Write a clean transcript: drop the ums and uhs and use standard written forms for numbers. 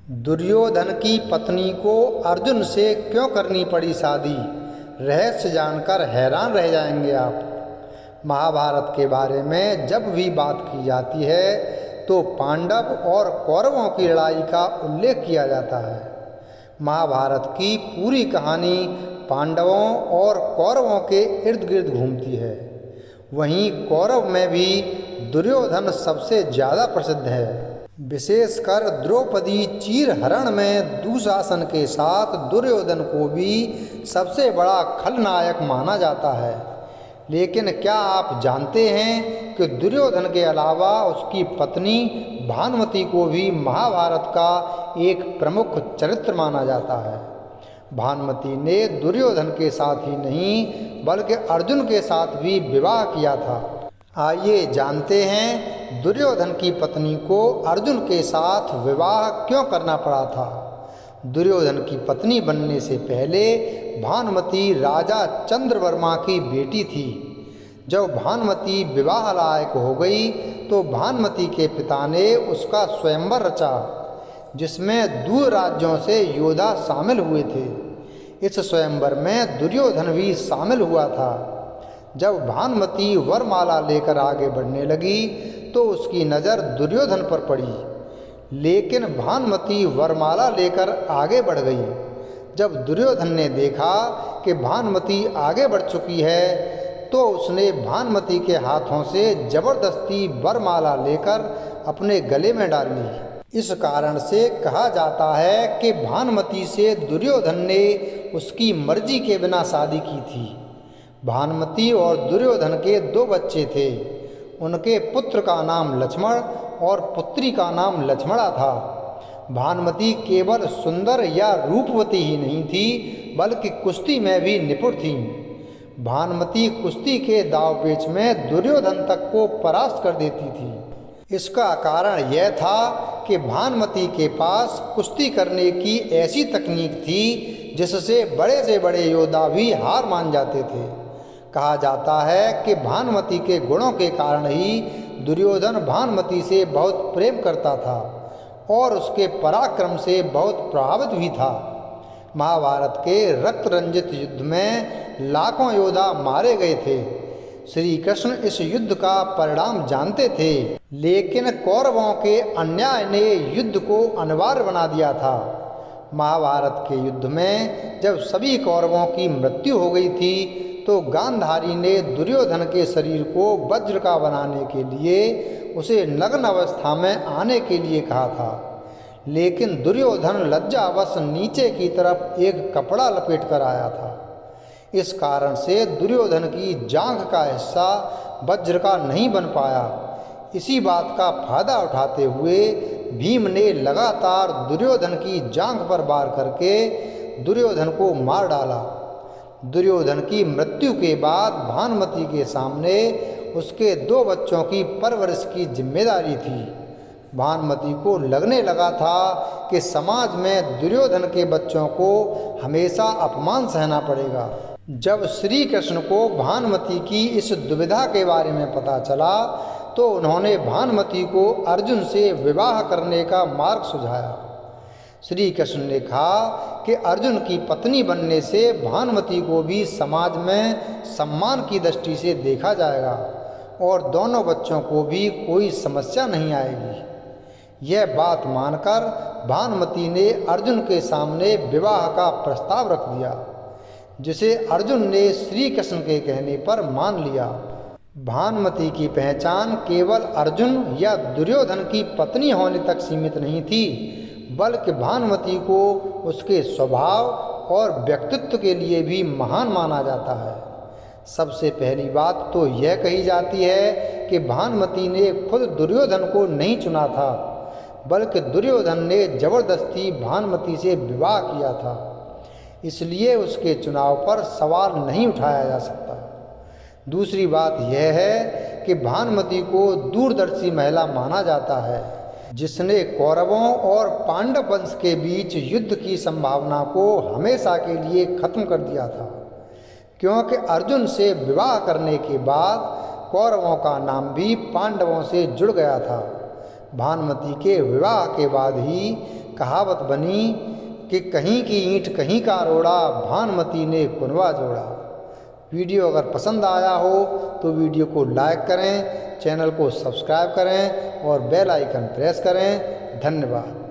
दुर्योधन की पत्नी को अर्जुन से क्यों करनी पड़ी शादी? रहस्य जानकर हैरान रह जाएंगे आप। महाभारत के बारे में जब भी बात की जाती है तो पांडव और कौरवों की लड़ाई का उल्लेख किया जाता है। महाभारत की पूरी कहानी पांडवों और कौरवों के इर्द गिर्द घूमती है। वहीं कौरव में भी दुर्योधन सबसे ज़्यादा प्रसिद्ध है। विशेषकर द्रौपदी चीरहरण में दुशासन के साथ दुर्योधन को भी सबसे बड़ा खलनायक माना जाता है। लेकिन क्या आप जानते हैं कि दुर्योधन के अलावा उसकी पत्नी भानुमति को भी महाभारत का एक प्रमुख चरित्र माना जाता है। भानुमति ने दुर्योधन के साथ ही नहीं बल्कि अर्जुन के साथ भी विवाह किया था। आइए जानते हैं दुर्योधन की पत्नी को अर्जुन के साथ विवाह क्यों करना पड़ा था। दुर्योधन की पत्नी बनने से पहले भानुमति राजा चंद्रवर्मा की बेटी थी। जब भानुमति विवाह लायक हो गई तो भानुमति के पिता ने उसका स्वयंवर रचा, जिसमें दूर राज्यों से योद्धा शामिल हुए थे। इस स्वयंवर में दुर्योधन भी शामिल हुआ था। जब भानुमति वरमाला लेकर आगे बढ़ने लगी तो उसकी नज़र दुर्योधन पर पड़ी, लेकिन भानुमति वरमाला लेकर आगे बढ़ गई। जब दुर्योधन ने देखा कि भानुमति आगे बढ़ चुकी है तो उसने भानुमति के हाथों से जबरदस्ती वरमाला लेकर अपने गले में डाल ली। इस कारण से कहा जाता है कि भानुमति से दुर्योधन ने उसकी मर्जी के बिना शादी की थी। भानुमति और दुर्योधन के 2 बच्चे थे। उनके पुत्र का नाम लक्ष्मण और पुत्री का नाम लक्ष्मणा था। भानुमति केवल सुंदर या रूपवती ही नहीं थी बल्कि कुश्ती में भी निपुण थी। भानुमति कुश्ती के दाव पेच में दुर्योधन तक को परास्त कर देती थी। इसका कारण यह था कि भानुमति के पास कुश्ती करने की ऐसी तकनीक थी जिससे बड़े से बड़े योद्धा भी हार मान जाते थे। कहा जाता है कि भानुमति के गुणों के कारण ही दुर्योधन भानुमति से बहुत प्रेम करता था और उसके पराक्रम से बहुत प्रभावित भी था। महाभारत के रक्त रंजित युद्ध में लाखों योद्धा मारे गए थे। श्री कृष्ण इस युद्ध का परिणाम जानते थे, लेकिन कौरवों के अन्याय ने युद्ध को अनिवार्य बना दिया था। महाभारत के युद्ध में जब सभी कौरवों की मृत्यु हो गई थी तो गांधारी ने दुर्योधन के शरीर को वज्र का बनाने के लिए उसे नग्न अवस्था में आने के लिए कहा था, लेकिन दुर्योधन लज्जावश नीचे की तरफ एक कपड़ा लपेट कर आया था। इस कारण से दुर्योधन की जांघ का हिस्सा वज्र का नहीं बन पाया। इसी बात का फायदा उठाते हुए भीम ने लगातार दुर्योधन की जांघ पर वार करके दुर्योधन को मार डाला। दुर्योधन की मृत्यु के बाद भानुमति के सामने उसके 2 बच्चों की परवरिश की जिम्मेदारी थी। भानुमति को लगने लगा था कि समाज में दुर्योधन के बच्चों को हमेशा अपमान सहना पड़ेगा। जब श्री कृष्ण को भानुमति की इस दुविधा के बारे में पता चला तो उन्होंने भानुमति को अर्जुन से विवाह करने का मार्ग सुझाया। श्री कृष्ण ने कहा कि अर्जुन की पत्नी बनने से भानुमति को भी समाज में सम्मान की दृष्टि से देखा जाएगा और दोनों बच्चों को भी कोई समस्या नहीं आएगी। यह बात मानकर भानुमति ने अर्जुन के सामने विवाह का प्रस्ताव रख दिया, जिसे अर्जुन ने श्री कृष्ण के कहने पर मान लिया। भानुमति की पहचान केवल अर्जुन या दुर्योधन की पत्नी होने तक सीमित नहीं थी, बल्कि भानुमति को उसके स्वभाव और व्यक्तित्व के लिए भी महान माना जाता है। सबसे पहली बात तो यह कही जाती है कि भानुमति ने खुद दुर्योधन को नहीं चुना था, बल्कि दुर्योधन ने जबरदस्ती भानुमति से विवाह किया था। इसलिए उसके चुनाव पर सवाल नहीं उठाया जा सकता। दूसरी बात यह है कि भानुमति को दूरदर्शी महिला माना जाता है, जिसने कौरवों और पांडव वंश के बीच युद्ध की संभावना को हमेशा के लिए खत्म कर दिया था, क्योंकि अर्जुन से विवाह करने के बाद कौरवों का नाम भी पांडवों से जुड़ गया था। भानुमति के विवाह के बाद ही कहावत बनी कि कहीं की ईंट कहीं का रोड़ा, भानुमति ने कुनवा जोड़ा। वीडियो अगर पसंद आया हो तो वीडियो को लाइक करें, चैनल को सब्सक्राइब करें और बेल आइकन प्रेस करें। धन्यवाद।